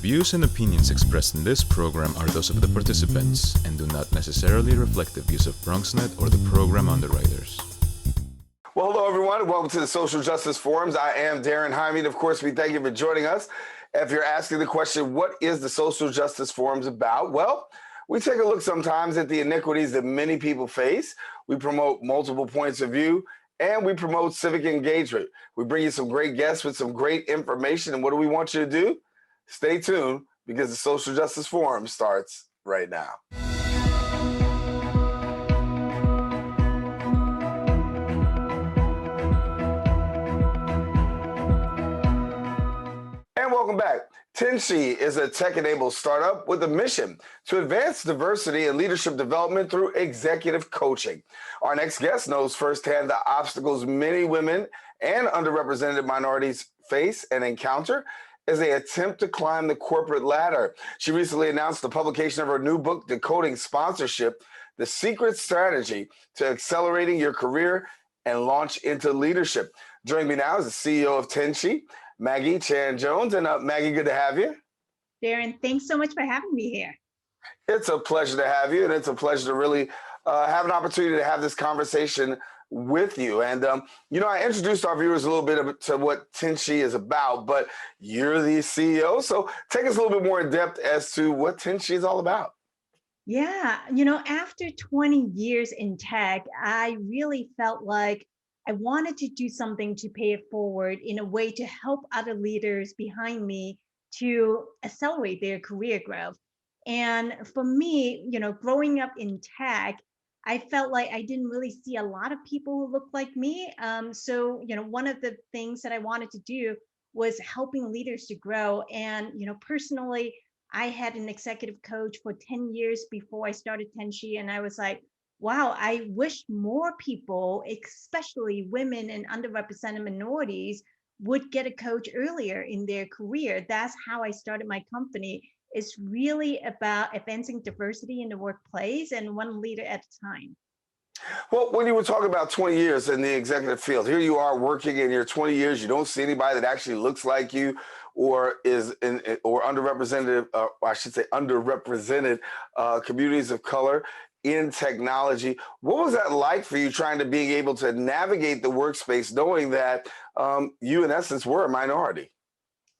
views and opinions expressed in this program are those of the participants and do not necessarily reflect the views of BronxNet or the program underwriters. Well, hello, everyone. Welcome to the Social Justice Forums. I am Daren, Jaime, and of course, we thank you for joining us. If you're asking the question, what is the Social Justice Forums about? Well, we take a look sometimes at the inequities that many people face. We promote multiple points of view, and we promote civic engagement. We bring you some great guests with some great information. And what do we want you to do? Stay tuned, because the Social Justice Forum starts right now. And welcome back. Tenshey is a tech-enabled startup with a mission to advance diversity and leadership development through executive coaching. Our next guest knows firsthand the obstacles many women and underrepresented minorities face and encounter as they attempt to climb the corporate ladder. She recently announced the publication of her new book, Decoding Sponsorship: The Secret Strategy to Accelerating Your Career and Launch into Leadership. Joining me now is the CEO of Tenshey, Maggie Chan-Jones. And Maggie, good to have you. Daren, thanks so much for having me here. It's a pleasure to have you, and it's a pleasure to really have an opportunity to have this conversation with you. And, I introduced our viewers a little bit to what Tenshey is about, but you're the CEO. So take us a little bit more in depth as to what Tenshey is all about. Yeah, after 20 years in tech, I really felt like I wanted to do something to pay it forward in a way to help other leaders behind me to accelerate their career growth. And for me, growing up in tech, I felt like I didn't really see a lot of people who looked like me. So, one of the things that I wanted to do was helping leaders to grow. And, personally, I had an executive coach for 10 years before I started Tenshey. And I was like, wow, I wish more people, especially women and underrepresented minorities, would get a coach earlier in their career. That's how I started my company. It's really about advancing diversity in the workplace and one leader at a time. Well, when you were talking about 20 years in the executive field, here you are working in your 20 years. You don't see anybody that actually looks like you or is or underrepresented, I should say underrepresented communities of color in technology. What was that like for you, trying to be able to navigate the workspace, knowing that you, in essence, were a minority?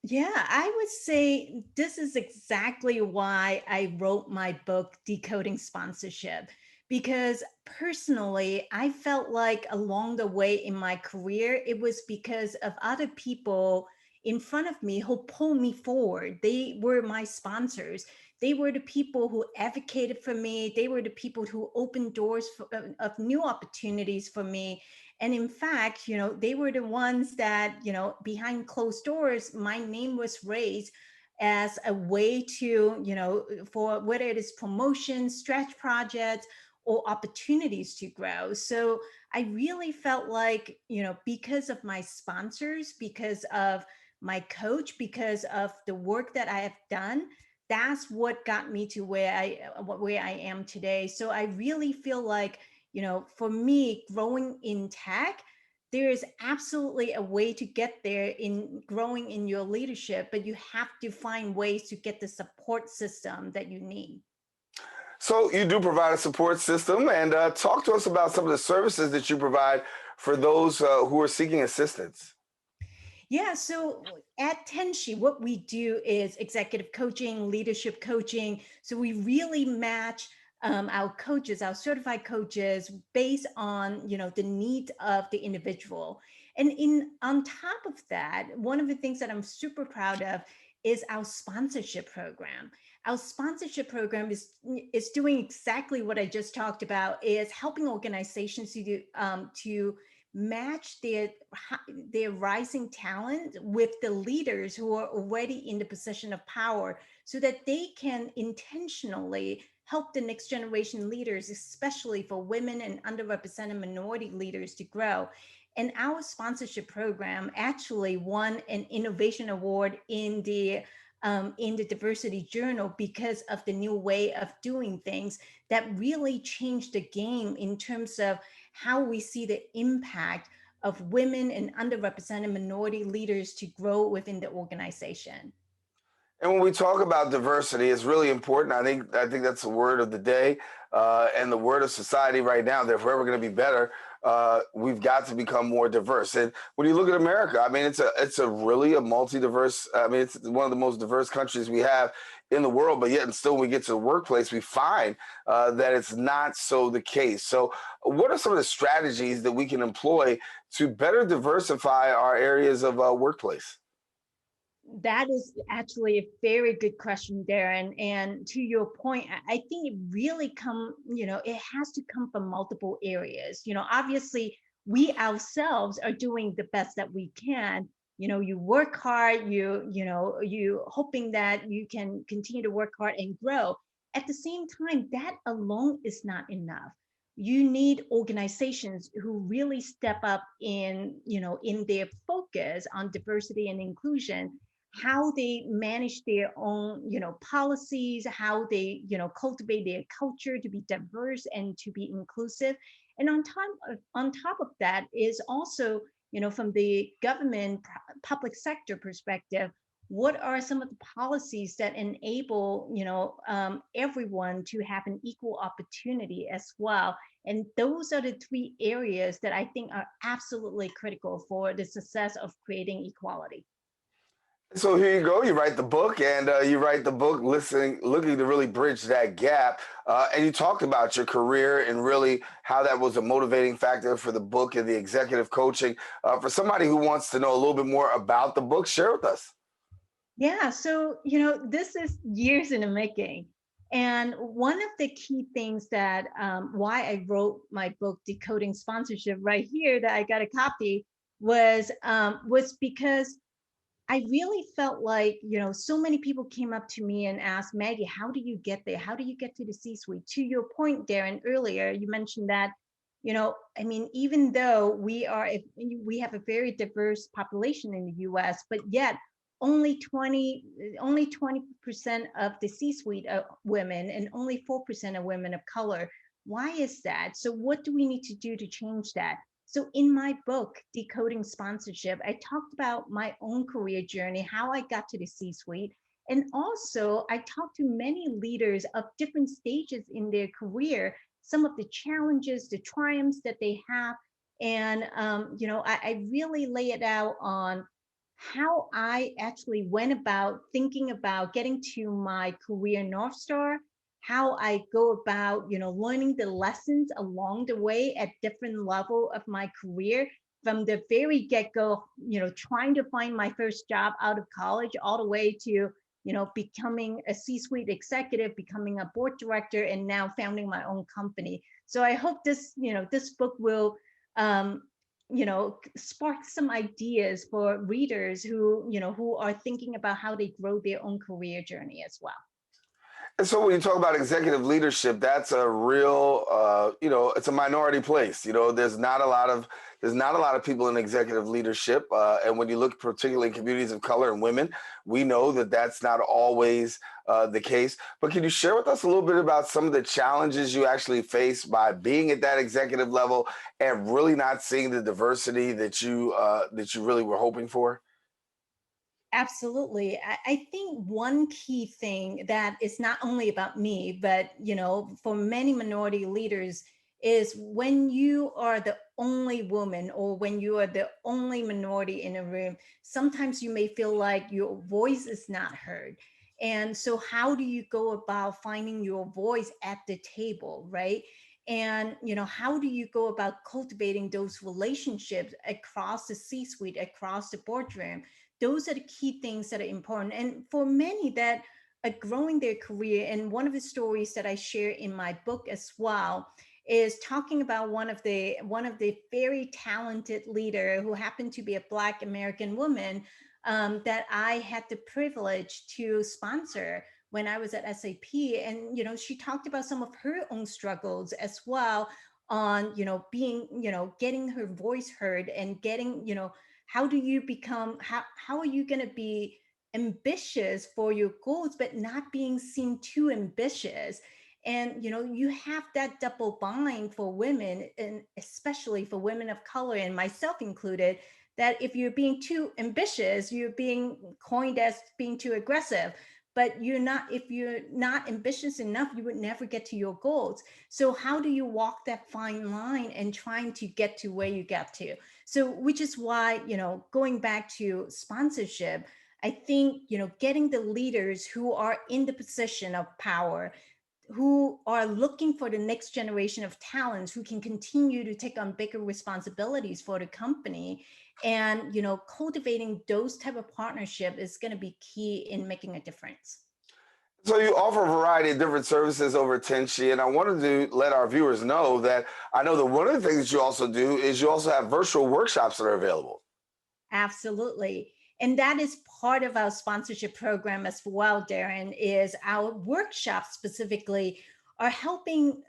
Yeah, I would say this is exactly why I wrote my book, Decoding Sponsorship, because personally, I felt like along the way in my career, it was because of other people in front of me who pulled me forward. They were my sponsors. They were the people who advocated for me. They were the people who opened doors of new opportunities for me. And in fact, they were the ones that, behind closed doors, my name was raised as a way to, for whether it is promotion, stretch projects, or opportunities to grow. So I really felt like, because of my sponsors, because of my coach, because of the work that I have done, that's what got me to where I am today. So I really feel like, for me, growing in tech, there is absolutely a way to get there in growing in your leadership, but you have to find ways to get the support system that you need. So you do provide a support system, and talk to us about some of the services that you provide for those who are seeking assistance. Yeah, so at Tenshey, what we do is executive coaching, leadership coaching. So we really match our coaches, our certified coaches, based on the need of the individual. And on top of that, one of the things that I'm super proud of is our sponsorship program. Our sponsorship program is doing exactly what I just talked about, is helping organizations to match their rising talent with the leaders who are already in the position of power, so that they can intentionally help the next generation leaders, especially for women and underrepresented minority leaders, to grow. And our sponsorship program actually won an innovation award in the Diversity Journal because of the new way of doing things that really changed the game in terms of how we see the impact of women and underrepresented minority leaders to grow within the organization. And when we talk about diversity, it's really important. I think that's the word of the day, and the word of society right now. That if we're ever going to be better, we've got to become more diverse. And when you look at America, I mean, it's a really a multi-diverse. I mean, it's one of the most diverse countries we have in the world. But yet, and still, when we get to the workplace, we find that it's not so the case. So, what are some of the strategies that we can employ to better diversify our areas of workplace? That is actually a very good question, Darren. And to your point, I think it really it has to come from multiple areas. Obviously, we ourselves are doing the best that we can. You work hard, you hoping that you can continue to work hard and grow. At the same time, that alone is not enough. You need organizations who really step up in their focus on diversity and inclusion, how they manage their own policies, how they cultivate their culture to be diverse and to be inclusive. And on top of that is also from the government public sector perspective, what are some of the policies that enable everyone to have an equal opportunity as well. And those are the three areas that I think are absolutely critical for the success of creating equality. So here you go. You write the book, and you write the book listening, looking to really bridge that gap. And you talked about your career and really how that was a motivating factor for the book and the executive coaching. For somebody who wants to know a little bit more about the book, share with us. Yeah, so this is years in the making. And one of the key things that why I wrote my book, Decoding Sponsorship, right here that I got a copy, was because I really felt like, so many people came up to me and asked, Maggie, how do you get there? How do you get to the C-suite? To your point, Darren, earlier, you mentioned that, I mean, even though we have a very diverse population in the US, but yet only 20, only 20% of the C-suite are women and only 4% are women of color. Why is that? So what do we need to do to change that? So in my book, Decoding Sponsorship, I talked about my own career journey, how I got to the C-suite. And also I talked to many leaders of different stages in their career, some of the challenges, the triumphs that they have. And, I really lay it out on how I actually went about thinking about getting to my career North Star, how I go about, learning the lessons along the way at different level of my career from the very get-go, trying to find my first job out of college all the way to, becoming a C-suite executive, becoming a board director, and now founding my own company. So I hope this book will spark some ideas for readers who are thinking about how they grow their own career journey as well. And so when you talk about executive leadership, that's a real, it's a minority place. There's not a lot of people in executive leadership. And when you look particularly in communities of color and women, we know that that's not always the case. But can you share with us a little bit about some of the challenges you actually face by being at that executive level and really not seeing the diversity that you really were hoping for? Absolutely. I think one key thing that is not only about me, but for many minority leaders, is when you are the only woman or when you are the only minority in a room, sometimes you may feel like your voice is not heard. And so how do you go about finding your voice at the table, right? And how do you go about cultivating those relationships across the C-suite, across the boardroom? Those are the key things that are important. And for many that are growing their career, and one of the stories that I share in my book as well is talking about one of the very talented leader who happened to be a Black American woman, that I had the privilege to sponsor when I was at SAP. And she talked about some of her own struggles as well on being getting her voice heard and getting how do you become how are you going to be ambitious for your goals but not being seen too ambitious. And you have that double bind for women, and especially for women of color and myself included, that if you're being too ambitious, you're being coined as being too aggressive. but if you're not ambitious enough, you would never get to your goals. So how do you walk that fine line and trying to get to where you get to? So, which is why, going back to sponsorship, I think, getting the leaders who are in the position of power, who are looking for the next generation of talents who can continue to take on bigger responsibilities for the company, and cultivating those type of partnership is going to be key in making a difference. So you offer a variety of different services over at Tenshey, and I wanted to let our viewers know that I know that one of the things that you also do is you also have virtual workshops that are available. Absolutely. And that is part of our sponsorship program as well, Daren, is our workshops specifically are helping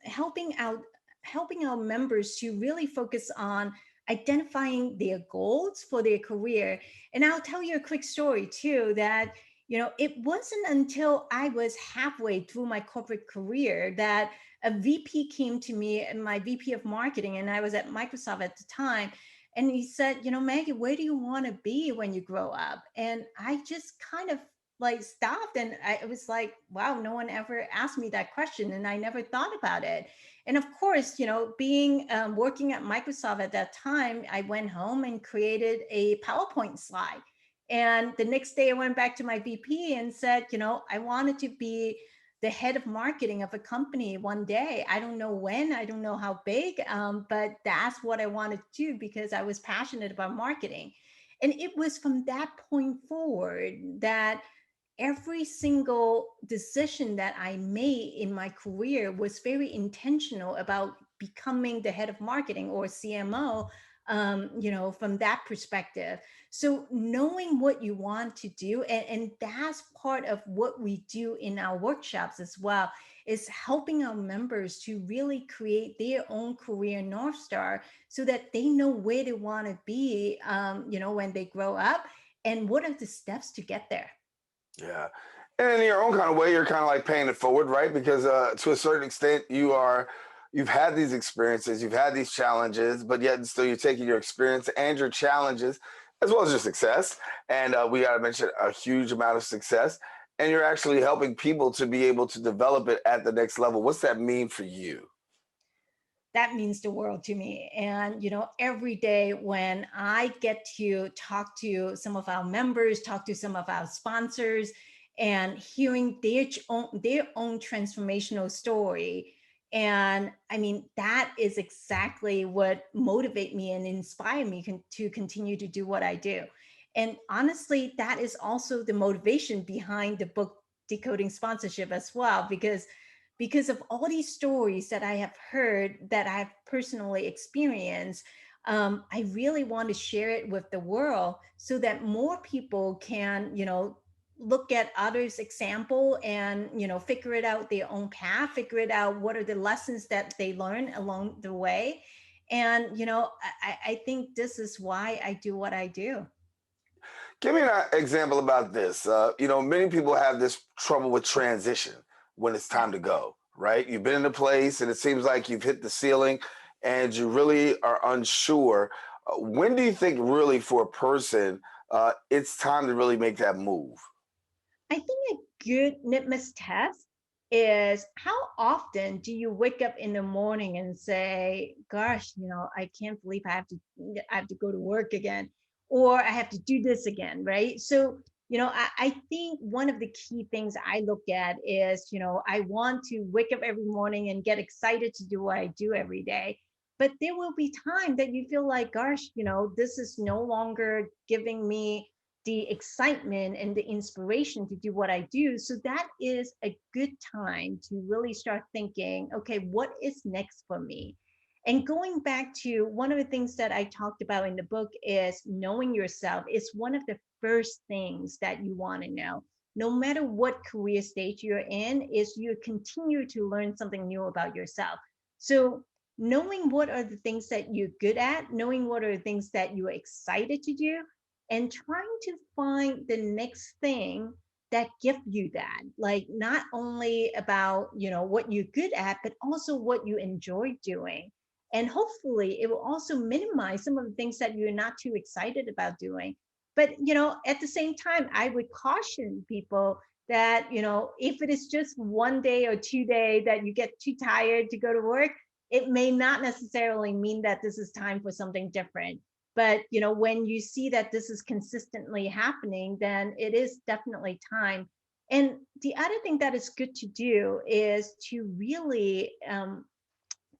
our members to really focus on identifying their goals for their career. And I'll tell you a quick story too, that it wasn't until I was halfway through my corporate career that a VP came to me, and my VP of marketing, and I was at Microsoft at the time, and he said, Maggie, where do you want to be when you grow up? And I just kind of like stopped, and I was like, wow, no one ever asked me that question, and I never thought about it. And of course, being working at Microsoft at that time, I went home and created a PowerPoint slide. And the next day I went back to my VP and said, I wanted to be the head of marketing of a company one day. I don't know when, I don't know how big, but that's what I wanted to do because I was passionate about marketing. And it was from that point forward that every single decision that I made in my career was very intentional about becoming the head of marketing or CMO, from that perspective. So knowing what you want to do, and that's part of what we do in our workshops as well, is helping our members to really create their own career North Star so that they know where they want to be, when they grow up, and what are the steps to get there. Yeah. And in your own kind of way, you're kind of like paying it forward, right? Because to a certain extent, you've had these experiences, you've had these challenges, but yet and still you're taking your experience and your challenges as well as your success. And we got to mention a huge amount of success. And you're actually helping people to be able to develop it at the next level. What's that mean for you? That means the world to me. And, every day when I get to talk to some of our members, talk to some of our sponsors, and hearing their own transformational story. And I mean, that is exactly what motivate me and inspire me to continue to do what I do. And honestly, that is also the motivation behind the book Decoding Sponsorship as well, because of all these stories that I have heard, that I've personally experienced. I really want to share it with the world so that more people can, look at others' example and, figure it out their own path, figure it out what are the lessons that they learn along the way. And, I think this is why I do what I do. Give me an example about this. Many people have this trouble with transition when it's Yeah. time to go, right? You've been in a place and it seems like you've hit the ceiling and you really are unsure. When do you think, really, for a person, it's time to really make that move? I think a good litmus test is how often do you wake up in the morning and say, gosh, I can't believe I have to go to work again, or I have to do this again, right? So, I think one of the key things I look at is, I want to wake up every morning and get excited to do what I do every day. But there will be time that you feel like, gosh, this is no longer giving me the excitement and the inspiration to do what I do. So that is a good time to really start thinking, okay, what is next for me? And going back to one of the things that I talked about in the book is knowing yourself is one of the first things that you want to know. No matter what career stage you're in, is you continue to learn something new about yourself. So knowing what are the things that you're good at, knowing what are the things that you're excited to do, and trying to find the next thing that give you that, like not only about what you're good at, but also what you enjoy doing. And hopefully it will also minimize some of the things that you're not too excited about doing. But at the same time, I would caution people that, if it is just one day or 2 day that you get too tired to go to work, it may not necessarily mean that this is time for something different. But, when you see that this is consistently happening, then it is definitely time. And the other thing that is good to do is to really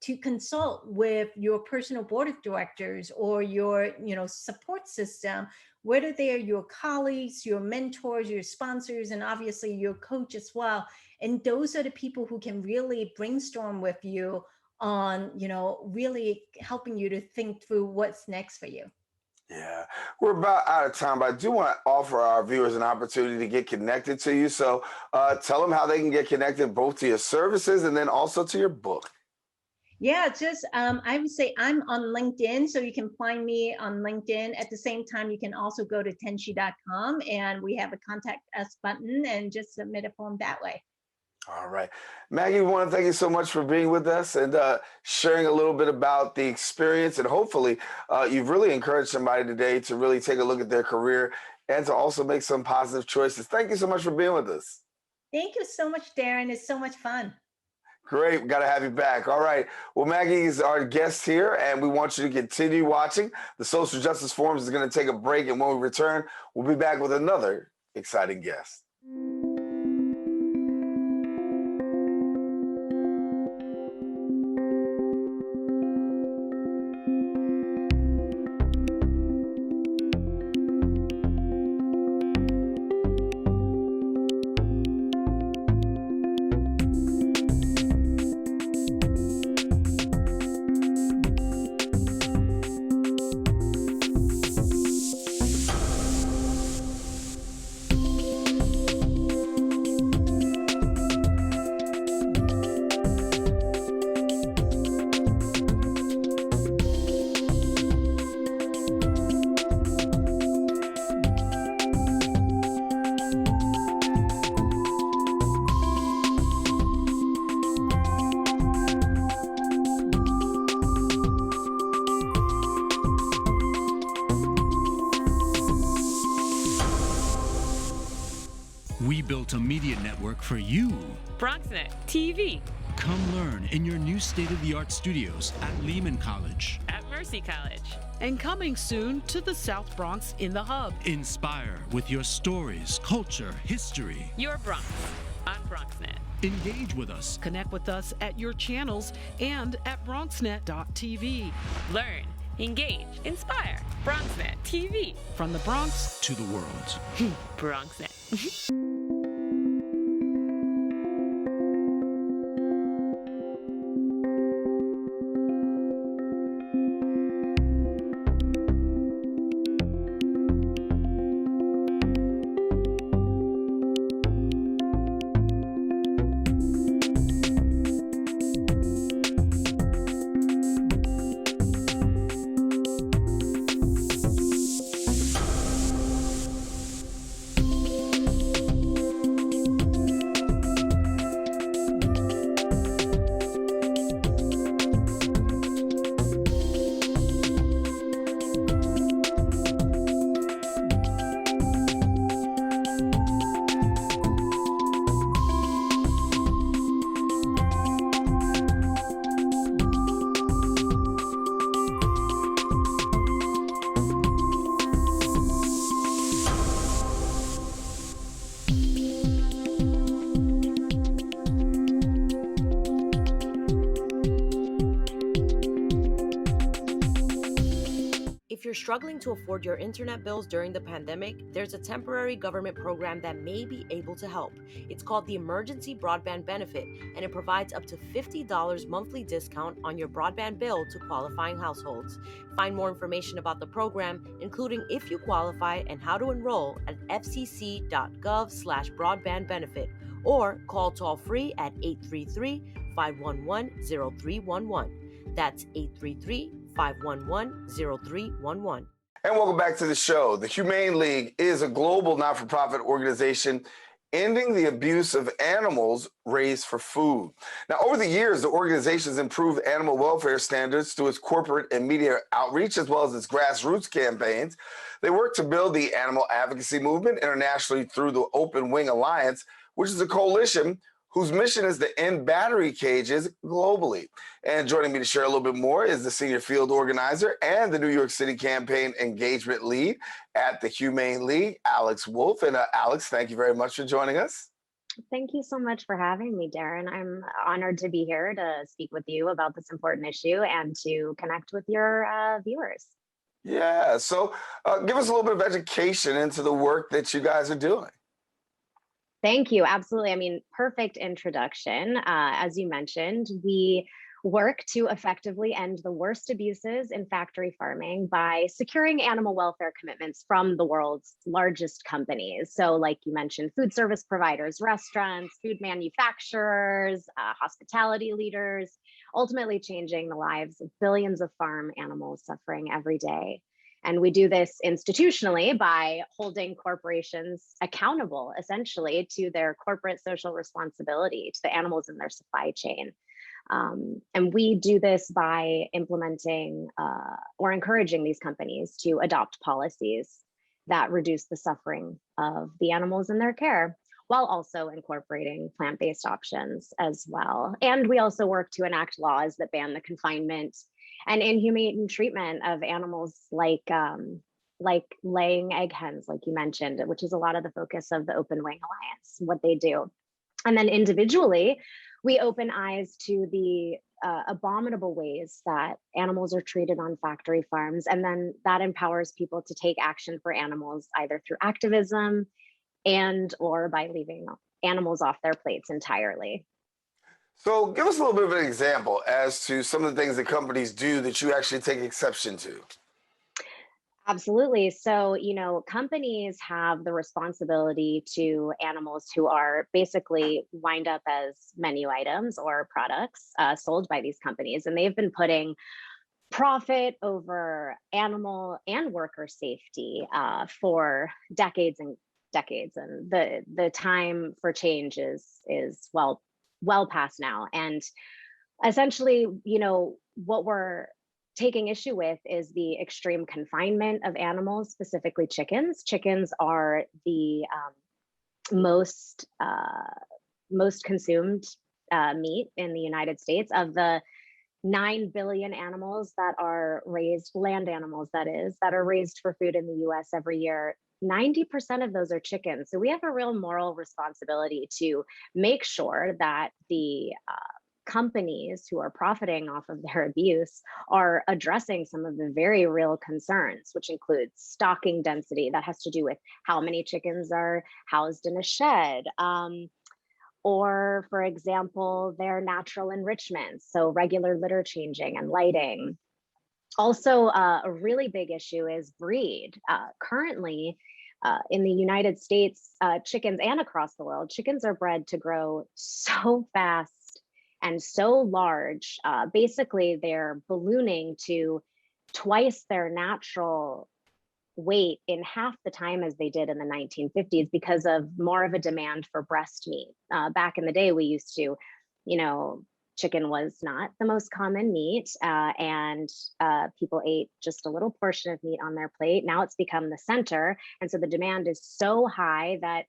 to consult with your personal board of directors or your support system, whether they are your colleagues, your mentors, your sponsors, and obviously your coach as well. And those are the people who can really brainstorm with you on really helping you to think through what's next for you. Yeah, we're about out of time, but I do want to offer our viewers an opportunity to get connected to you. So tell them how they can get connected both to your services and then also to your book. Yeah, just I would say I'm on LinkedIn, so you can find me on LinkedIn. At the same time, you can also go to tenshey.com, and we have a contact us button and just submit a form that way. All right. Maggie, we want to thank you so much for being with us and sharing a little bit about the experience. And hopefully you've really encouraged somebody today to really take a look at their career and to also make some positive choices. Thank you so much for being with us. Thank you so much, Daren. It's so much fun. Great. Got to have you back. All right. Well, Maggie is our guest here, and we want you to continue watching. The Social Justice Forums is going to take a break, and when we return, we'll be back with another exciting guest. We built a media network for you. BronxNet TV. Come learn in your new state-of-the-art studios at Lehman College. At Mercy College. And coming soon to the South Bronx in the Hub. Inspire with your stories, culture, history. Your Bronx on BronxNet. Engage with us. Connect with us at your channels and at BronxNet.tv. Learn, engage, inspire. BronxNet TV. From the Bronx to the world. BronxNet. If you're struggling to afford your internet bills during the pandemic, there's a temporary government program that may be able to help. It's called the Emergency Broadband Benefit, and it provides up to $50 monthly discount on your broadband bill to qualifying households. Find more information about the program, including if you qualify and how to enroll, at fcc.gov/broadbandbenefit, or call toll-free at 833-511-0311. That's 833-511-0311. And welcome back to the show. The Humane League is a global not-for-profit organization ending the abuse of animals raised for food. Now, over the years, the organization has improved animal welfare standards through its corporate and media outreach, as well as its grassroots campaigns. They work to build the animal advocacy movement internationally through the Open Wing Alliance, which is a coalition whose mission is to end battery cages globally. And joining me to share a little bit more is the senior field organizer and the New York City campaign engagement lead at the Humane League, Alex Wolfe. And Alex, thank you very much for joining us. Thank you so much for having me, Daren. I'm honored to be here to speak with you about this important issue and to connect with your viewers. Yeah, so give us a little bit of education into the work that you guys are doing. Thank you. Absolutely. I mean, perfect introduction. As you mentioned, we work to effectively end the worst abuses in factory farming by securing animal welfare commitments from the world's largest companies. So like you mentioned, food service providers, restaurants, food manufacturers, hospitality leaders, ultimately changing the lives of billions of farm animals suffering every day. And we do this institutionally by holding corporations accountable, essentially, to their corporate social responsibility to the animals in their supply chain. And we do this by implementing or encouraging these companies to adopt policies that reduce the suffering of the animals in their care, while also incorporating plant-based options as well. And we also work to enact laws that ban the confinement and inhumane treatment of animals like laying egg hens, like you mentioned, which is a lot of the focus of the Open Wing Alliance, what they do. And then individually, we open eyes to the abominable ways that animals are treated on factory farms. And then that empowers people to take action for animals, either through activism and or by leaving animals off their plates entirely. So give us a little bit of an example as to some of the things that companies do that you actually take exception to. Absolutely. So, you know, companies have the responsibility to animals who are basically wind up as menu items or products sold by these companies. And they've been putting profit over animal and worker safety for decades and decades. And the time for change is well past now. And essentially, you know, what we're taking issue with is the extreme confinement of animals, specifically chickens. Chickens are the most consumed meat in the United States. Of the 9 billion animals that are raised, land animals that is, that are raised for food in the US every year, 90% of those are chickens. So we have a real moral responsibility to make sure that the companies who are profiting off of their abuse are addressing some of the very real concerns, which includes stocking density. That has to do with how many chickens are housed in a shed. Or, for example, their natural enrichments, so regular litter changing and lighting. Also, a really big issue is breed. Currently, in the United States, chickens and across the world, chickens are bred to grow so fast and so large. Basically, they're ballooning to twice their natural weight in half the time as they did in the 1950s because of more of a demand for breast meat. Back in the day, we used to, you know, chicken was not the most common meat, and people ate just a little portion of meat on their plate. Now it's become the center. And so the demand is so high that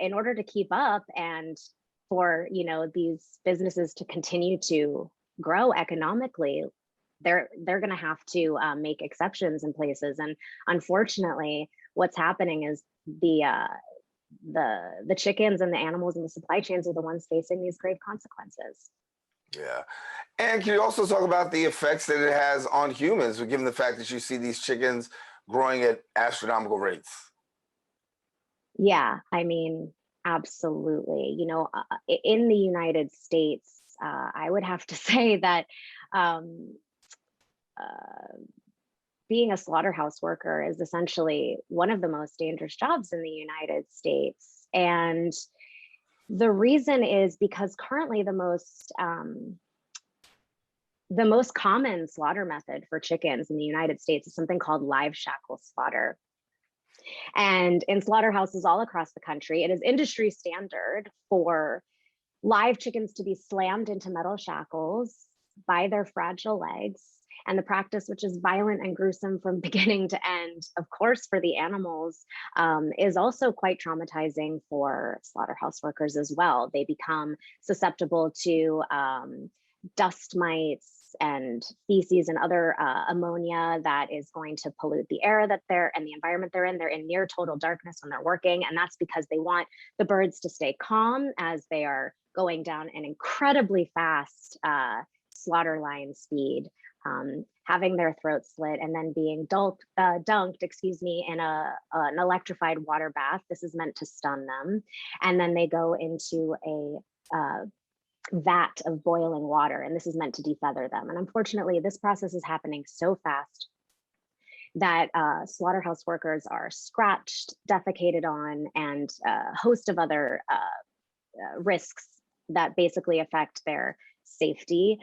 in order to keep up and for, you know, these businesses to continue to grow economically, they're going to have to make exceptions in places. And unfortunately, what's happening is the chickens and the animals in the supply chains are the ones facing these grave consequences. Yeah. And can you also talk about the effects that it has on humans, given the fact that you see these chickens growing at astronomical rates? Yeah, I mean, absolutely. You know, in the United States, I would have to say that being a slaughterhouse worker is essentially one of the most dangerous jobs in the United States. And the reason is because currently the most common slaughter method for chickens in the United States is something called live shackle slaughter. And in slaughterhouses all across the country, it is industry standard for live chickens to be slammed into metal shackles by their fragile legs. And the practice, which is violent and gruesome from beginning to end, of course, for the animals, is also quite traumatizing for slaughterhouse workers as well. They become susceptible to dust mites and feces and other ammonia that is going to pollute the air that they're and the environment they're in. They're in near total darkness when they're working, and that's because they want the birds to stay calm as they are going down an incredibly fast slaughter line speed, having their throats slit and then being dunked, in an electrified water bath. This is meant to stun them, and then they go into a vat of boiling water, and this is meant to defeather them. And unfortunately, this process is happening so fast that slaughterhouse workers are scratched, defecated on, and a host of other risks that basically affect their safety,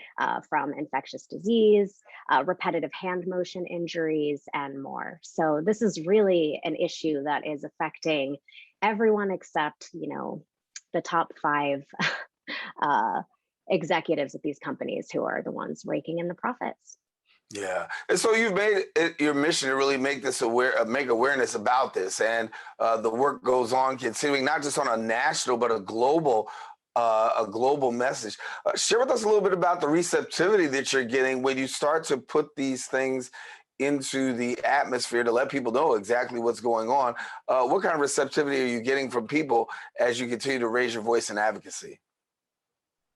from infectious disease, repetitive hand motion injuries, and more. So this is really an issue that is affecting everyone except, the top 5 executives at these companies, who are the ones raking in the profits. Yeah, and so you've made it your mission to really make this make awareness about this, and the work goes on continuing, not just on a national but a global message. Share with us a little bit about the receptivity that you're getting when you start to put these things into the atmosphere to let people know exactly what's going on. What kind of receptivity are you getting from people as you continue to raise your voice in advocacy?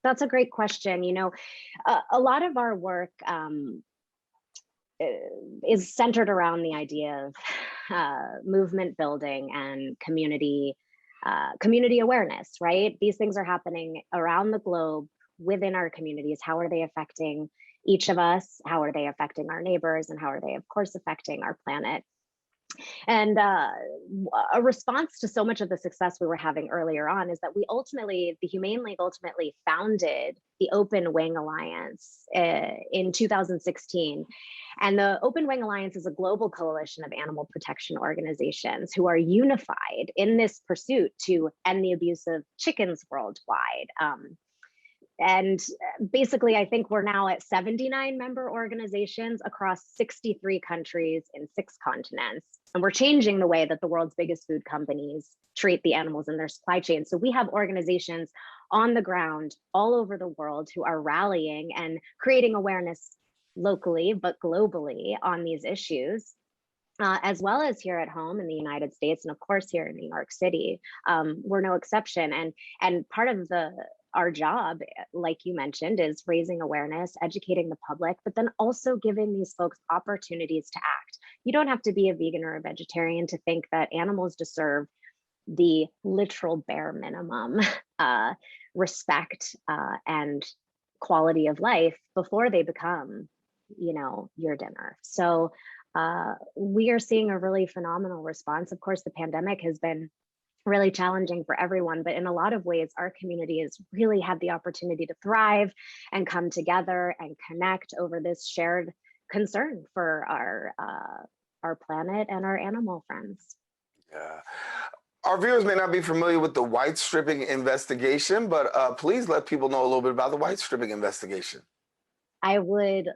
That's a great question. A lot of our work is centered around the idea of movement building and community awareness, right? These things are happening around the globe within our communities. How are they affecting each of us? How are they affecting our neighbors? And how are they, of course, affecting our planet? And a response to so much of the success we were having earlier on is that the Humane League ultimately founded the Open Wing Alliance in 2016. And the Open Wing Alliance is a global coalition of animal protection organizations who are unified in this pursuit to end the abuse of chickens worldwide. And basically, I think we're now at 79 member organizations across 63 countries in 6 continents. And we're changing the way that the world's biggest food companies treat the animals in their supply chain. So we have organizations on the ground all over the world who are rallying and creating awareness locally, but globally on these issues, as well as here at home in the United States. And of course, here in New York City, we're no exception. And part of our job, like you mentioned, is raising awareness, educating the public, but then also giving these folks opportunities to act. You don't have to be a vegan or a vegetarian to think that animals deserve the literal bare minimum respect and quality of life before they become, your dinner. So we are seeing a really phenomenal response. Of course, the pandemic has been really challenging for everyone, but in a lot of ways, our community has really had the opportunity to thrive and come together and connect over this shared concern for our planet and our animal friends. Yeah. Our viewers may not be familiar with the white stripping investigation, but please let people know a little bit about the white stripping investigation. I would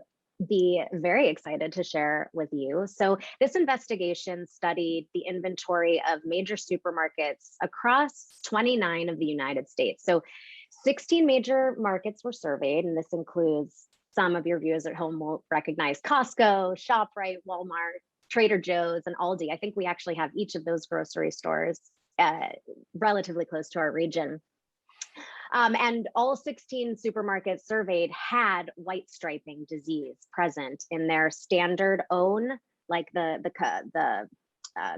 be very excited to share with you. So this investigation studied the inventory of major supermarkets across 29 of the United States. So 16 major markets were surveyed, and this includes, some of your viewers at home will recognize, Costco, ShopRite, Walmart, Trader Joe's, and Aldi. I think we actually have each of those grocery stores relatively close to our region. And all 16 supermarkets surveyed had white striping disease present in their standard own, like the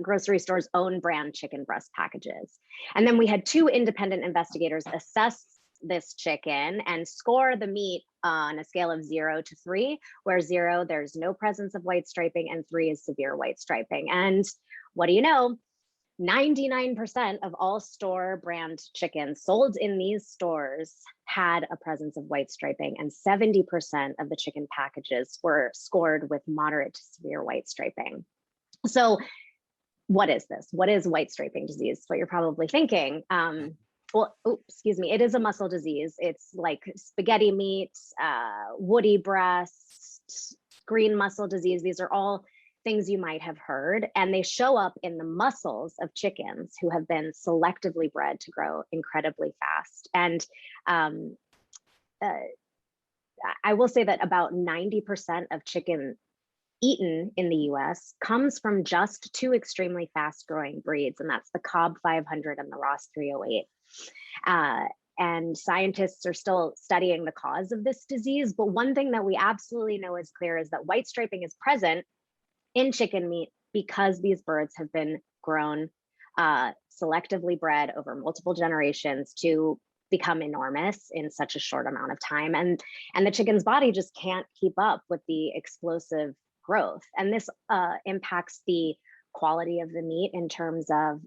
grocery store's own brand chicken breast packages. And then we had 2 independent investigators assess this chicken and score the meat on a scale of 0 to 3, where 0, there's no presence of white striping, and 3 is severe white striping. And what do you know? 99% of all store brand chickens sold in these stores had a presence of white striping, and 70% of the chicken packages were scored with moderate to severe white striping. So what is this? What is white striping disease? What you're probably thinking. Excuse me. It is a muscle disease. It's like spaghetti meat, woody breast, green muscle disease. These are all things you might have heard, and they show up in the muscles of chickens who have been selectively bred to grow incredibly fast. And I will say that about 90% of chicken eaten in the US comes from just two extremely fast growing breeds, and that's the Cobb 500 and the Ross 308. And scientists are still studying the cause of this disease. But one thing that we absolutely know is clear is that white striping is present in chicken meat because these birds have been grown, selectively bred over multiple generations to become enormous in such a short amount of time. And the chicken's body just can't keep up with the explosive growth. And this impacts the quality of the meat in terms of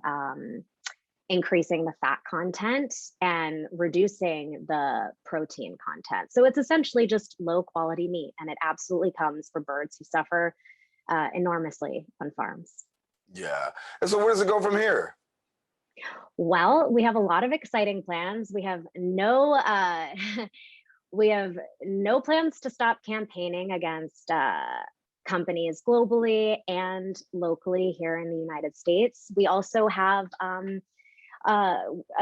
increasing the fat content and reducing the protein content. So it's essentially just low quality meat, and it absolutely comes from birds who suffer enormously on farms. Yeah. And so where does it go from here? Well, we have a lot of exciting plans. We have no plans to stop campaigning against companies globally and locally here in the United States. We also have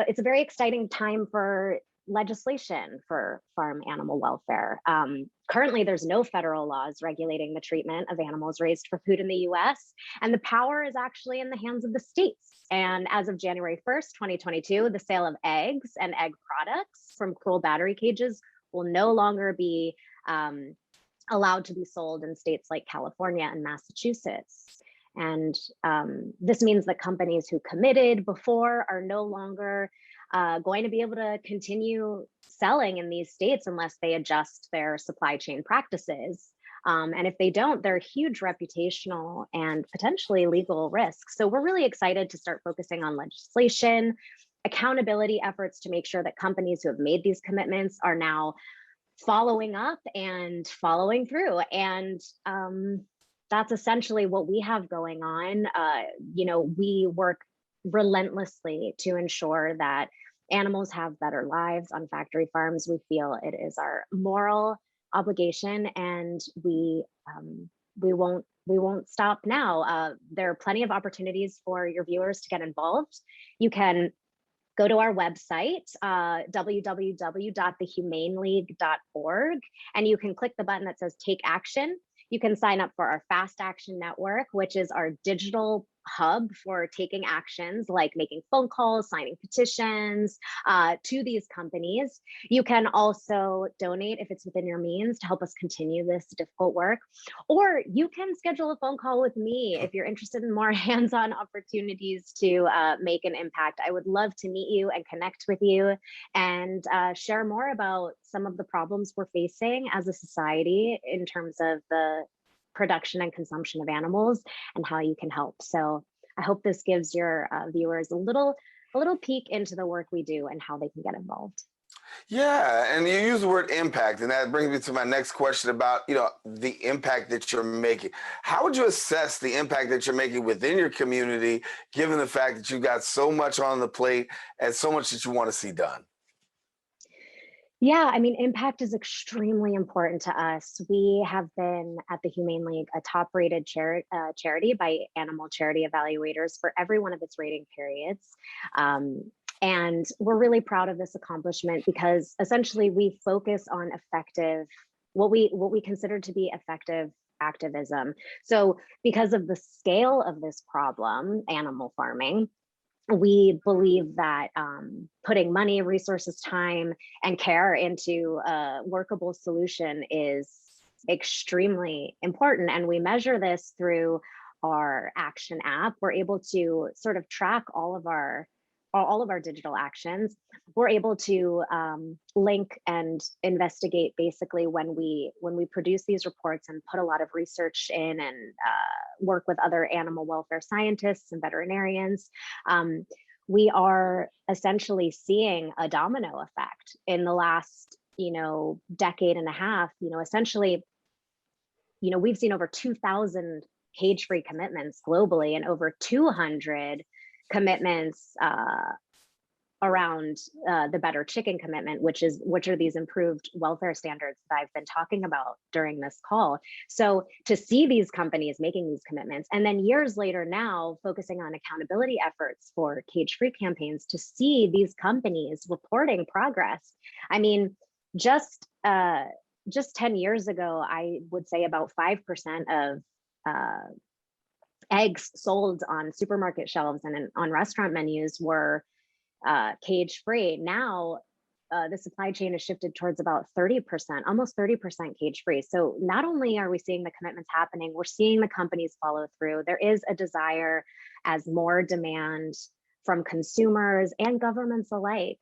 it's a very exciting time for legislation for farm animal welfare. Currently, there's no federal laws regulating the treatment of animals raised for food in the US, and the power is actually in the hands of the states. And as of January 1st, 2022, the sale of eggs and egg products from cruel battery cages will no longer be allowed to be sold in states like California and Massachusetts. And this means that companies who committed before are no longer going to be able to continue selling in these states unless they adjust their supply chain practices. And if they don't, there are huge reputational and potentially legal risks. So we're really excited to start focusing on legislation, accountability efforts to make sure that companies who have made these commitments are now following up and following through. And that's essentially what we have going on. We work relentlessly to ensure that animals have better lives on factory farms. We feel it is our moral obligation, and we won't stop now. There are plenty of opportunities for your viewers to get involved. You can go to our website, www.thehumaneleague.org, and you can click the button that says Take Action. You can sign up for our Fast Action Network, which is our digital hub for taking actions like making phone calls, signing petitions to these companies. You can also donate if it's within your means to help us continue this difficult work. Or you can schedule a phone call with me if you're interested in more hands-on opportunities to make an impact. I would love to meet you and connect with you and share more about some of the problems we're facing as a society in terms of the production and consumption of animals and how you can help. So I hope this gives your viewers a little peek into the work we do and how they can get involved. Yeah, and you use the word impact, and that brings me to my next question about, the impact that you're making. How would you assess the impact that you're making within your community, given the fact that you've got so much on the plate and so much that you want to see done? Yeah, I mean, impact is extremely important to us. We have been at the Humane League a top-rated charity by animal charity evaluators for every one of its rating periods. And we're really proud of this accomplishment because essentially we focus on what we consider to be effective activism. So because of the scale of this problem, animal farming, we believe that putting money, resources, time, and care into a workable solution is extremely important. And we measure this through our action app. We're able to sort of track all of our digital actions. We're able to link and investigate basically when we produce these reports and put a lot of research in and work with other animal welfare scientists and veterinarians. We are essentially seeing a domino effect in the last, decade and a half. Essentially, we've seen over 2,000 cage-free commitments globally, and over 200 commitments around the Better Chicken commitment, which are these improved welfare standards that I've been talking about during this call. So to see these companies making these commitments, and then years later now focusing on accountability efforts for cage-free campaigns, to see these companies reporting progress. I mean, just 10 years ago, I would say about 5% of eggs sold on supermarket shelves and on restaurant menus were cage-free. Now, the supply chain has shifted towards about 30%, almost 30% cage-free. So not only are we seeing the commitments happening, we're seeing the companies follow through. There is a desire, as more demand from consumers and governments alike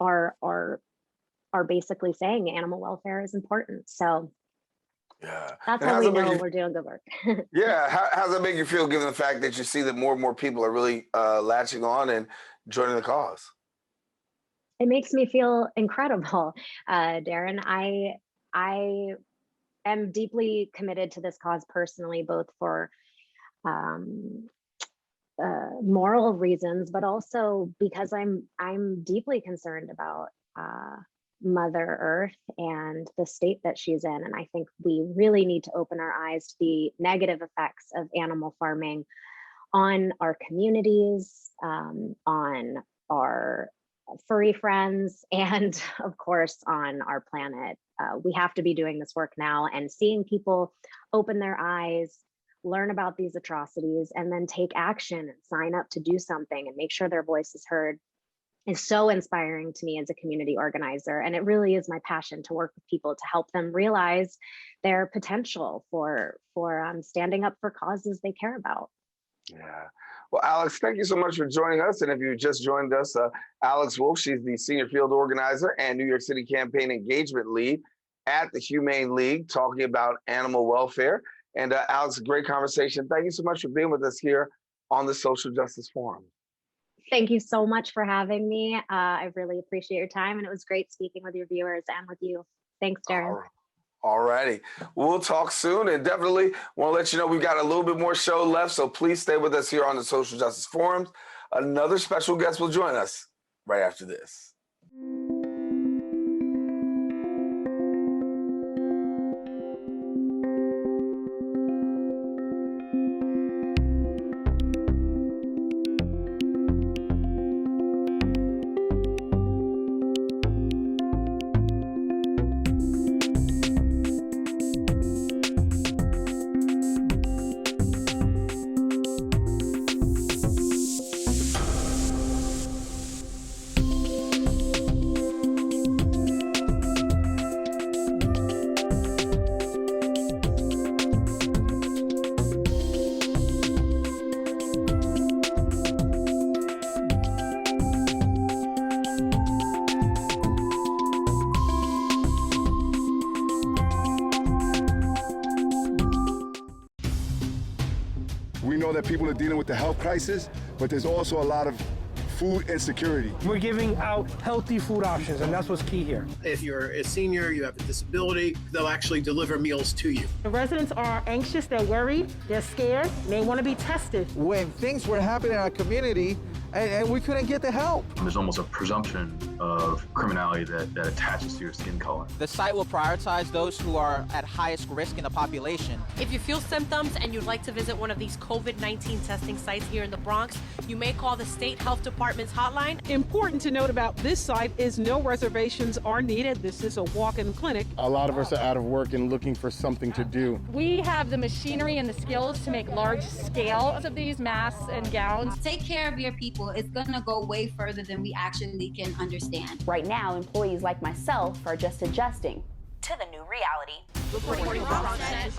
are basically saying animal welfare is important. So yeah, that's and how we know you, we're doing good work. yeah, how does that make you feel, given the fact that you see that more and more people are really latching on and joining the cause? It makes me feel incredible, Daren. I am deeply committed to this cause personally, both for moral reasons, but also because I'm deeply concerned about Mother Earth and the state that she's in. And I think we really need to open our eyes to the negative effects of animal farming on our communities, on our furry friends, and of course on our planet. We have to be doing this work now, and seeing people open their eyes, learn about these atrocities, and then take action and sign up to do something and make sure their voice is heard is so inspiring to me as a community organizer. And it really is my passion to work with people to help them realize their potential for standing up for causes they care about. Yeah. Well, Alex, thank you so much for joining us. And if you just joined us, Alex Wolfe, she's the senior field organizer and New York City campaign engagement lead at the Humane League, talking about animal welfare. And Alex, great conversation. Thank you so much for being with us here on the Social Justice Forum. Thank you so much for having me. I really appreciate your time, and it was great speaking with your viewers and with you. Thanks, Daren. All righty. We'll talk soon, and definitely want to let you know we've got a little bit more show left, so please stay with us here on the Social Justice Forums. Another special guest will join us right after this. We know that people are dealing with the health crisis, but there's also a lot of food insecurity. We're giving out healthy food options, and that's what's key here. If you're a senior, you have a disability, they'll actually deliver meals to you. The residents are anxious, they're worried, they're scared, they want to be tested. When things were happening in our community and we couldn't get the help. There's almost a presumption of criminality that attaches to your skin color. The site will prioritize those who are at highest risk in the population. If you feel symptoms and you'd like to visit one of these COVID-19 testing sites here in the Bronx, you may call the State Health Department's hotline. Important to note about this site is no reservations are needed. This is a walk-in clinic. A lot of us are out of work and looking for something to do. We have the machinery and the skills to make large scale of these masks and gowns. Take care of your people. It's going to go way further than we actually can understand. Right now, employees like myself are just adjusting to the new reality. Reporting from BronxNet,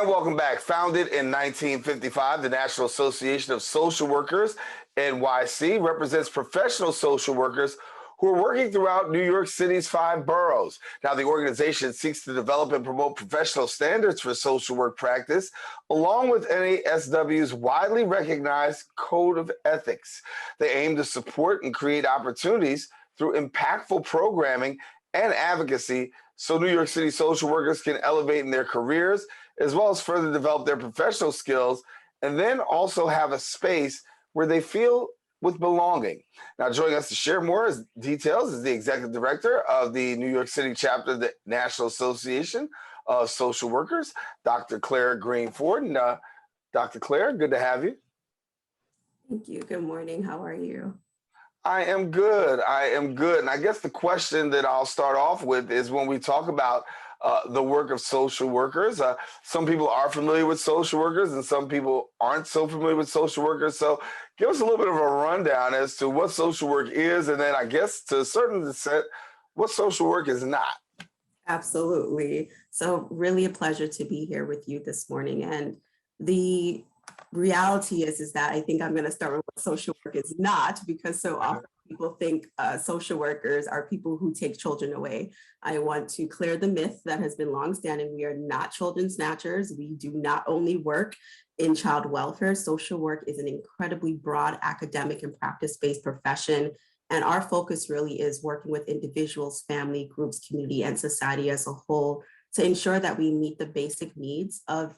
And welcome back. Founded in 1955, the National Association of Social Workers, NYC, represents professional social workers who are working throughout New York City's 5 boroughs. Now, the organization seeks to develop and promote professional standards for social work practice, along with NASW's widely recognized Code of Ethics. They aim to support and create opportunities through impactful programming and advocacy so New York City social workers can elevate in their careers, as well as further develop their professional skills, and then also have a space where they feel with belonging. Now, joining us to share more details is the executive director of the New York City chapter of the National Association of Social Workers, Dr. Claire Green-Forde. And Dr. Claire, good to have you. Thank you. Good morning. How are you? I am good. And I guess the question that I'll start off with is when we talk about the work of social workers, some people are familiar with social workers and some people aren't so familiar with social workers. So give us a little bit of a rundown as to what social work is, and then I guess to a certain extent, what social work is not. Absolutely. So really a pleasure to be here with you this morning. And the reality is that I think I'm going to start with what social work is not, because so often people think social workers are people who take children away. I want to clear the myth that has been longstanding. We are not children snatchers. We do not only work in child welfare. Social work is an incredibly broad academic and practice-based profession. And our focus really is working with individuals, family, groups, community, and society as a whole to ensure that we meet the basic needs of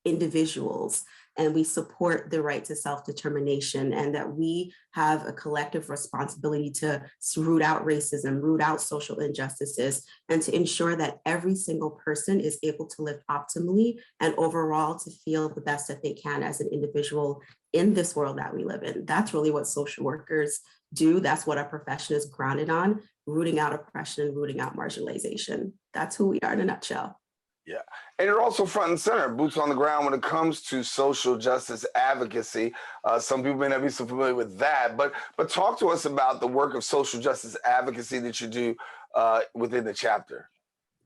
individuals and we support the right to self-determination, and that we have a collective responsibility to root out racism, root out social injustices, and to ensure that every single person is able to live optimally and overall to feel the best that they can as an individual in this world that we live in. That's really what social workers do. That's what our profession is grounded on, rooting out oppression and rooting out marginalization. That's who we are in a nutshell. Yeah, and you're also front and center, boots on the ground when it comes to social justice advocacy. Some people may not be so familiar with that, but talk to us about the work of social justice advocacy that you do within the chapter.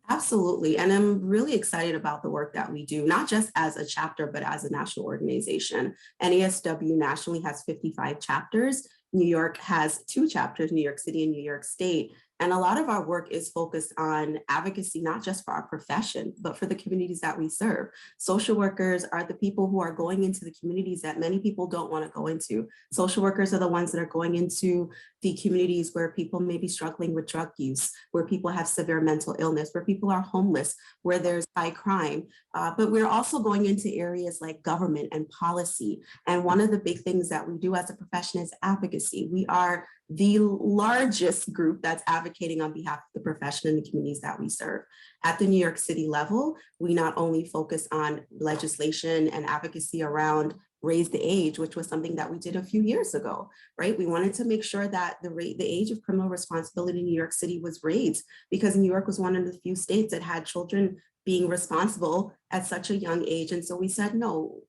Absolutely, and I'm really excited about the work that we do, not just as a chapter, but as a national organization. NASW nationally has 55 chapters. New York has 2 chapters, New York City and New York State. And a lot of our work is focused on advocacy, not just for our profession, but for the communities that we serve. Social workers are the people who are going into the communities that many people don't want to go into. Social workers are the ones that are going into the communities where people may be struggling with drug use, where people have severe mental illness, where people are homeless, where there's high crime. But we're also going into areas like government and policy. And one of the big things that we do as a profession is advocacy. We are the largest group that's advocating on behalf of the profession and the communities that we serve. At the New York City level, we not only focus on legislation and advocacy around raise the age, which was something that we did a few years ago, right? We wanted to make sure that the age of criminal responsibility in New York City was raised, because New York was one of the few states that had children being responsible at such a young age. And so we said, no,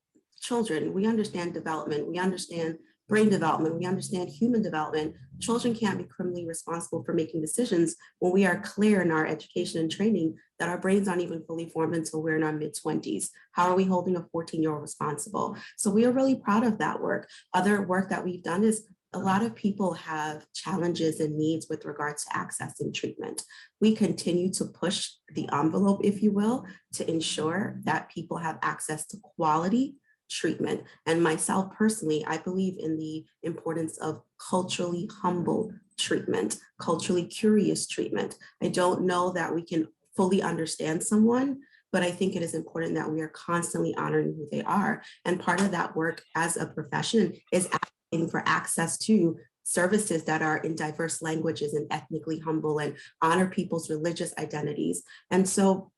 children, we understand development, we understand brain development, we understand human development. Children can't be criminally responsible for making decisions when we are clear in our education and training that our brains aren't even fully formed until we're in our mid-20s. How are we holding a 14-year-old responsible? So we are really proud of that work. Other work that we've done is a lot of people have challenges and needs with regards to accessing treatment. We continue to push the envelope, if you will, to ensure that people have access to quality treatment. And myself personally, I believe in the importance of culturally humble treatment, culturally curious treatment. I don't know that we can fully understand someone, but I think it is important that we are constantly honoring who they are. And part of that work as a profession is asking for access to services that are in diverse languages and ethnically humble and honor people's religious identities. And so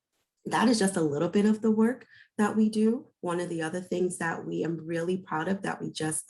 that is just a little bit of the work that we do. One of the other things that we am really proud of that we just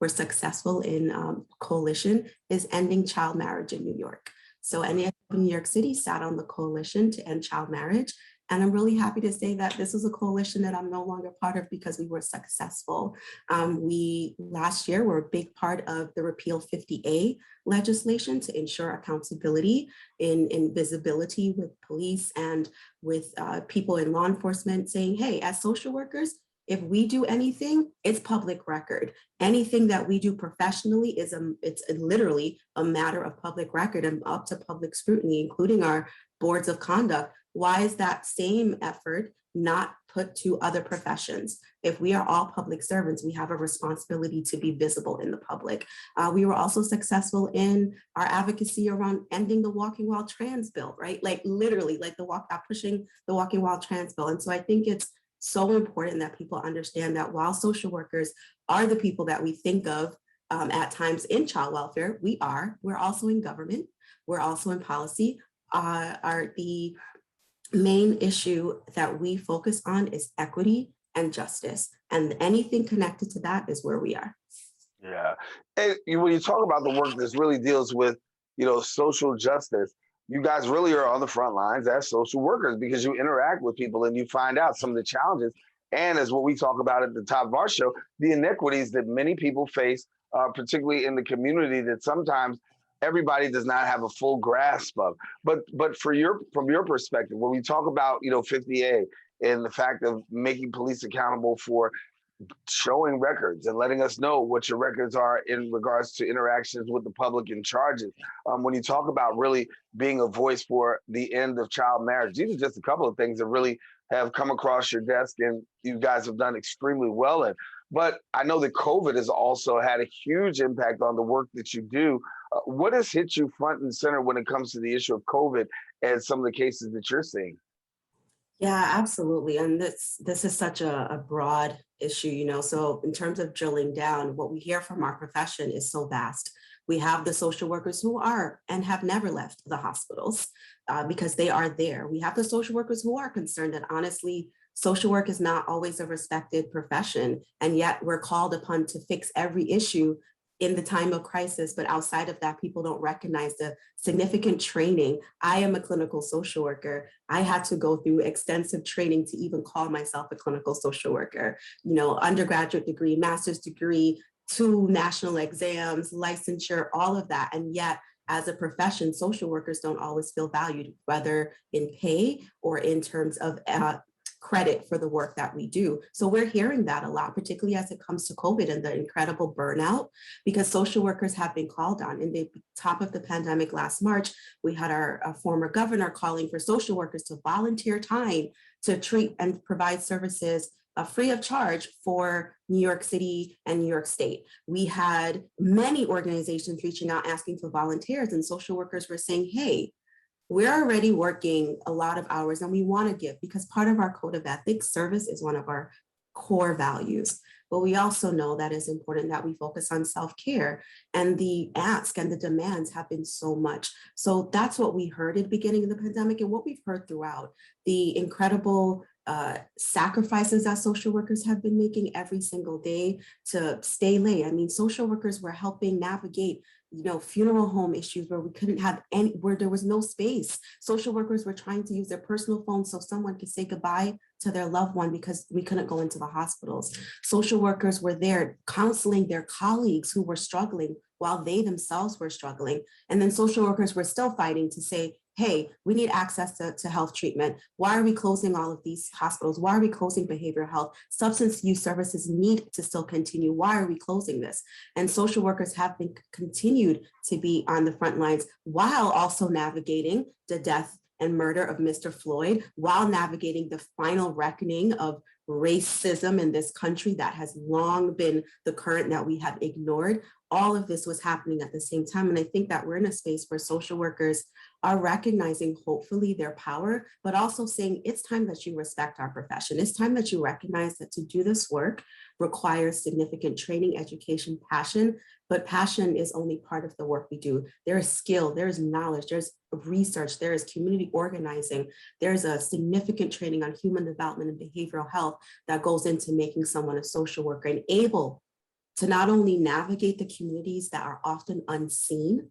were successful in coalition is ending child marriage in New York. So NASW New York City sat on the coalition to end child marriage. And I'm really happy to say that this was a coalition that I'm no longer part of because we were successful. We last year were a big part of the repeal 50A legislation to ensure accountability in visibility with police and with people in law enforcement saying, hey, as social workers, if we do anything, it's public record. Anything that we do professionally it's literally a matter of public record and up to public scrutiny, including our boards of conduct. Why is that same effort not put to other professions? If we are all public servants, we have a responsibility to be visible in the public. We were also successful in our advocacy around ending the walking while trans bill, right? Like literally, like pushing the walking while trans bill. And so I think it's so important that people understand that while social workers are the people that we think of at times in child welfare, we're also in government, we're also in policy. The main issue that we focus on is equity and justice, and anything connected to that is where we are. Yeah, and when you talk about the work that really deals with, social justice, you guys really are on the front lines as social workers because you interact with people and you find out some of the challenges. And as what we talk about at the top of our show, the inequities that many people face, particularly in the community, that sometimes everybody does not have a full grasp of. But from your perspective, when we talk about 50A and the fact of making police accountable for showing records and letting us know what your records are in regards to interactions with the public and charges. When you talk about really being a voice for the end of child marriage, these are just a couple of things that really have come across your desk and you guys have done extremely well in. But I know that COVID has also had a huge impact on the work that you do. What has hit you front and center when it comes to the issue of COVID and some of the cases that you're seeing? Yeah, absolutely. And this is such a broad issue, so in terms of drilling down, what we hear from our profession is so vast. We have the social workers who are and have never left the hospitals because they are there. We have the social workers who are concerned that honestly, social work is not always a respected profession, and yet we're called upon to fix every issue in the time of crisis, but outside of that, people don't recognize the significant training. I am a clinical social worker. I had to go through extensive training to even call myself a clinical social worker, undergraduate degree, master's degree, 2 national exams, licensure, all of that. And yet, as a profession, social workers don't always feel valued, whether in pay or in terms of credit for the work that we do. So we're hearing that a lot, particularly as it comes to COVID and the incredible burnout, because social workers have been called on. In the top of the pandemic last March, we had our former governor calling for social workers to volunteer time to treat and provide services free of charge for New York City and New York State. We had many organizations reaching out asking for volunteers, and social workers were saying, hey, we're already working a lot of hours and we want to give, because part of our code of ethics, service is one of our core values. But we also know that it's important that we focus on self-care, and the ask and the demands have been so much. So that's what we heard at the beginning of the pandemic and what we've heard throughout. The incredible sacrifices that social workers have been making every single day to stay late. I mean, social workers were helping navigate funeral home issues where we couldn't have where there was no space. Social workers were trying to use their personal phones so someone could say goodbye to their loved one because we couldn't go into the hospitals. Social workers were there counseling their colleagues who were struggling while they themselves were struggling. And then social workers were still fighting to say, hey, we need access to health treatment. Why are we closing all of these hospitals? Why are we closing behavioral health? Substance use services need to still continue. Why are we closing this? And social workers have been continued to be on the front lines while also navigating the death and murder of Mr. Floyd, while navigating the final reckoning of racism in this country that has long been the current that we have ignored. All of this was happening at the same time. And I think that we're in a space where social workers are recognizing, hopefully, their power, but also saying it's time that you respect our profession. It's time that you recognize that to do this work requires significant training, education, passion, but passion is only part of the work we do. There is skill, there is knowledge, there's research, there is community organizing, there's a significant training on human development and behavioral health that goes into making someone a social worker and able to not only navigate the communities that are often unseen,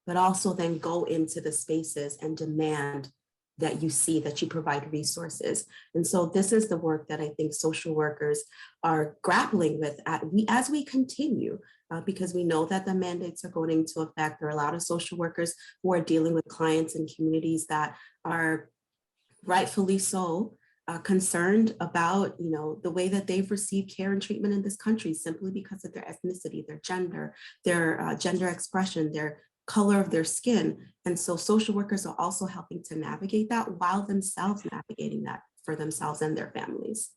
but also then go into the spaces and demand that you see, that you provide resources. And so this is the work that I think social workers are grappling with as we continue, because we know that the mandates are going into effect. There are a lot of social workers who are dealing with clients and communities that are rightfully so concerned about, the way that they've received care and treatment in this country simply because of their ethnicity, their gender expression, their color of their skin. And so social workers are also helping to navigate that while themselves navigating that for themselves and their families.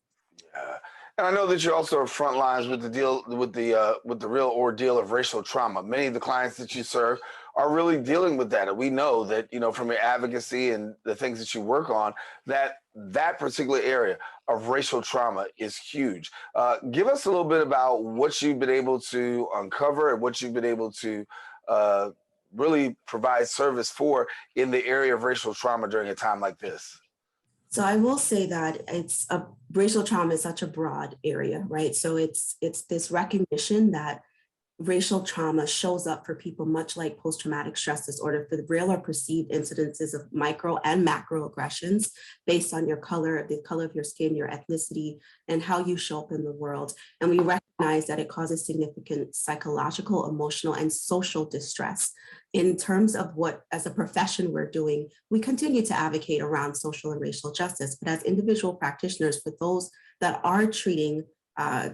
Yeah. And I know that you also are front lines with the real ordeal of racial trauma. Many of the clients that you serve are really dealing with that. And we know that, from your advocacy and the things that you work on, that particular area of racial trauma is huge. Give us a little bit about what you've been able to uncover and what you've been able to really provide service for in the area of racial trauma during a time like this. So I will say that racial trauma is such a broad area, right? So it's this recognition that racial trauma shows up for people much like post-traumatic stress disorder, for the real or perceived incidences of micro and macro aggressions based on your color, the color of your skin, your ethnicity, and how you show up in the world. And we recognize that it causes significant psychological, emotional, and social distress. In terms of what, as a profession, we're doing, we continue to advocate around social and racial justice. But as individual practitioners, for those that are treating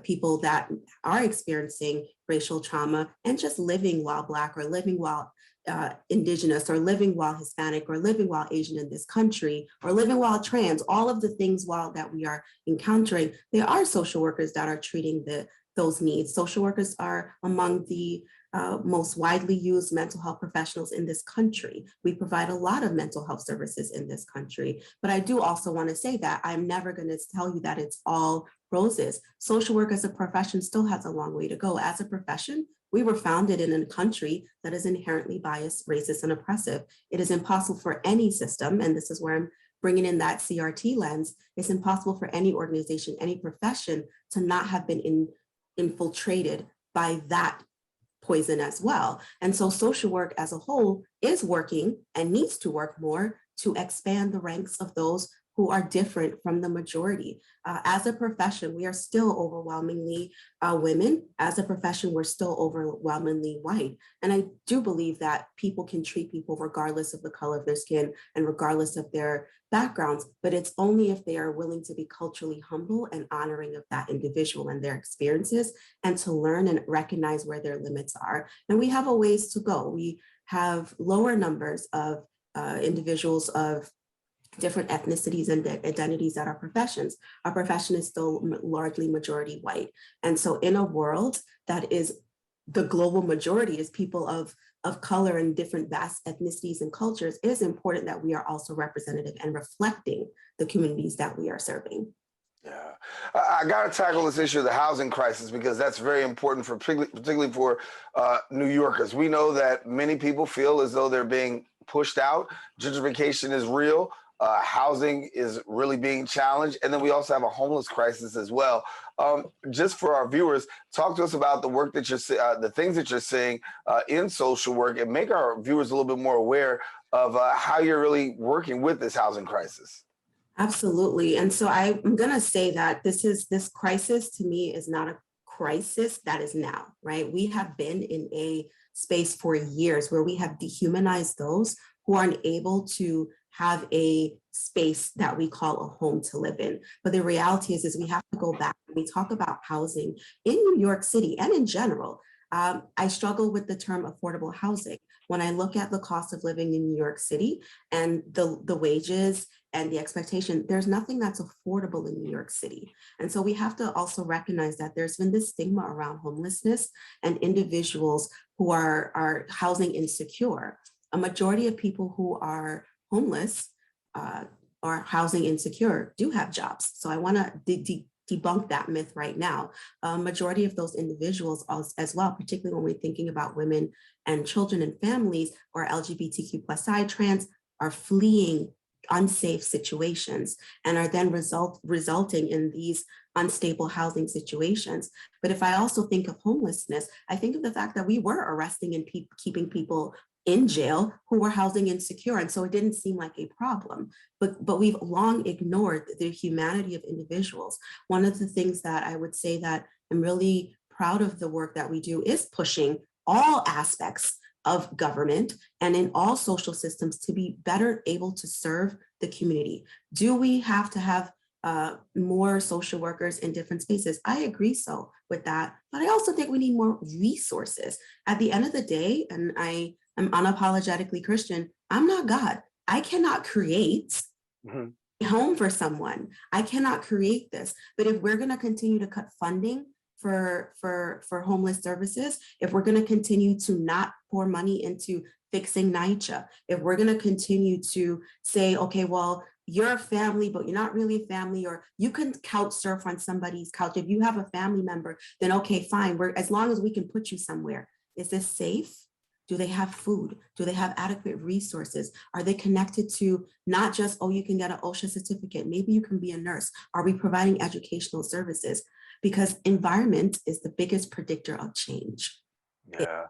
people that are experiencing racial trauma and just living while Black or living while Indigenous or living while Hispanic or living while Asian in this country or living while trans, all of the things that we are encountering, there are social workers that are treating those needs. Social workers are among the most widely used mental health professionals in this country. We provide a lot of mental health services in this country. But I do also want to say that I'm never going to tell you that it's all roses. Social work as a profession still has a long way to go. As a profession, we were founded in a country that is inherently biased, racist, and oppressive. It is impossible for any system, and this is where I'm bringing in that CRT lens, it's impossible for any organization, any profession to not have been infiltrated by that poison as well. And so social work as a whole is working and needs to work more to expand the ranks of those who are different from the majority. As a profession, we are still overwhelmingly women. As a profession, we're still overwhelmingly white. And I do believe that people can treat people regardless of the color of their skin and regardless of their backgrounds, but it's only if they are willing to be culturally humble and honoring of that individual and their experiences, and to learn and recognize where their limits are. And we have a ways to go. We have lower numbers of individuals of different ethnicities and identities at our professions. Our profession is still largely majority white. And so in a world that is the global majority is people of color and different vast ethnicities and cultures, it is important that we are also representative and reflecting the communities that we are serving. Yeah, I got to tackle this issue of the housing crisis because that's very important for particularly for New Yorkers. We know that many people feel as though they're being pushed out. Gentrification is real. Housing is really being challenged. And then we also have a homeless crisis as well. Just for our viewers, talk to us about the work that the things that you're seeing in social work, and make our viewers a little bit more aware of how you're really working with this housing crisis. Absolutely. And so I'm going to say that this crisis to me is not a crisis that is now, right? We have been in a space for years where we have dehumanized those who aren't able to have a space that we call a home to live in. But the reality is we have to go back. When we talk about housing in New York City and in general, I struggle with the term affordable housing. When I look at the cost of living in New York City and the wages and the expectation, there's nothing that's affordable in New York City. And so we have to also recognize that there's been this stigma around homelessness and individuals who are housing insecure. A majority of people who are homeless or housing insecure do have jobs. So I want to debunk that myth right now. A majority of those individuals as well, particularly when we're thinking about women and children and families or LGBTQ+I trans, are fleeing unsafe situations and are then resulting in these unstable housing situations. But if I also think of homelessness, I think of the fact that we were arresting and keeping people in jail who were housing insecure. And so it didn't seem like a problem, but we've long ignored the humanity of individuals. One of the things that I would say that I'm really proud of the work that we do is pushing all aspects of government and in all social systems to be better able to serve the community. Do we have to have more social workers in different spaces? I agree so with that, but I also think we need more resources. At the end of the day, and I am unapologetically Christian, I'm not God. I cannot create a home for someone. I cannot create this. But if we're going to continue to cut funding for homeless services, if we're going to continue to not pour money into fixing NYCHA, if we're going to continue to say, okay, well, you're a family, but you're not really a family, or you can couch surf on somebody's couch. If you have a family member, then okay, fine. As long as we can put you somewhere. Is this safe? Do they have food? Do they have adequate resources? Are they connected to not just, oh, you can get an OSHA certificate, maybe you can be a nurse? Are we providing educational services? Because environment is the biggest predictor of change. Yeah.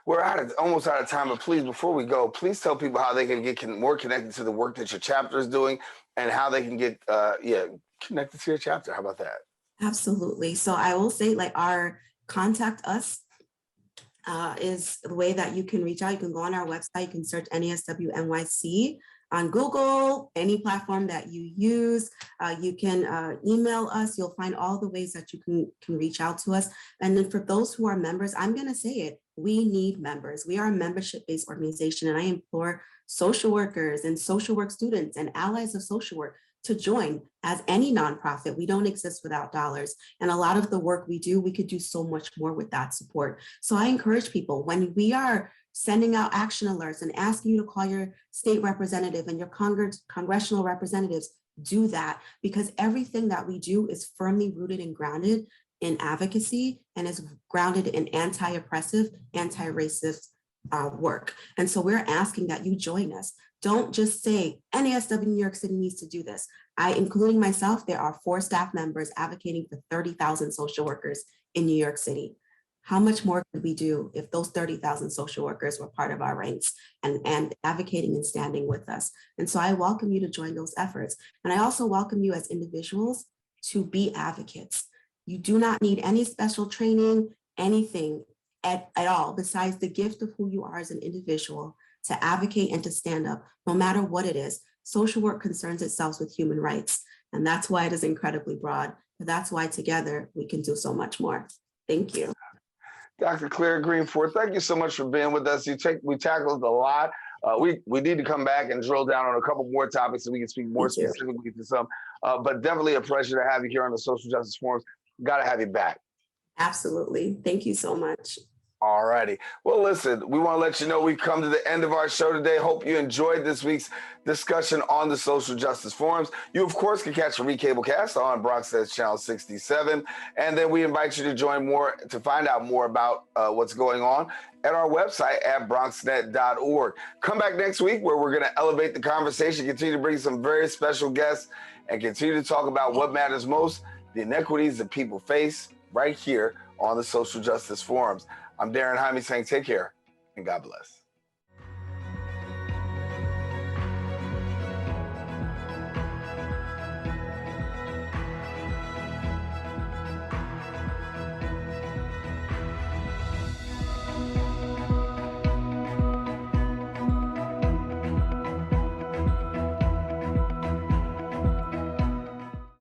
We're almost out of time, but please, before we go, please tell people how they can get more connected to the work that your chapter is doing and how they can get connected to your chapter. How about that? Absolutely. So I will say, like, our contact us is the way that you can reach out. You can go on our website, you can search NASW NYC on Google, any platform that you use. You can email us. You'll find all the ways that you can reach out to us. And then for those who are members, I'm going to say it, we need members. We are a membership-based organization, and I implore social workers and social work students and allies of social work to join. As any nonprofit, we don't exist without dollars. And a lot of the work we do, we could do so much more with that support. So I encourage people, when we are sending out action alerts and asking you to call your state representative and your congressional representatives, do that, because everything that we do is firmly rooted and grounded in advocacy and is grounded in anti-oppressive, anti-racist work. And so we're asking that you join us. Don't just say NASW New York City needs to do this. Including myself, there are 4 staff members advocating for 30,000 social workers in New York City. How much more could we do if those 30,000 social workers were part of our ranks and advocating and standing with us? And so I welcome you to join those efforts. And I also welcome you as individuals to be advocates. You do not need any special training, anything at all, besides the gift of who you are as an individual to advocate and to stand up, no matter what it is. Social work concerns itself with human rights, and that's why it is incredibly broad. But that's why together we can do so much more. Thank you. Dr. Claire Green-Forde, thank you so much for being with us. We tackled a lot. We need to come back and drill down on a couple more topics so we can speak more specifically to some. But definitely a pleasure to have you here on the Social Justice Forums. Got to have you back. Absolutely. Thank you so much. All righty. Well, listen, we want to let you know we've come to the end of our show today. Hope you enjoyed this week's discussion on the Social Justice Forums. You, of course, can catch a recablecast on BronxNet Channel 67. And then we invite you to join to find out more about what's going on at our website at BronxNet.org. Come back next week where we're going to elevate the conversation, continue to bring some very special guests, and continue to talk about what matters most, the inequities that people face right here on the Social Justice Forums. I'm Daren Jaime saying take care and God bless.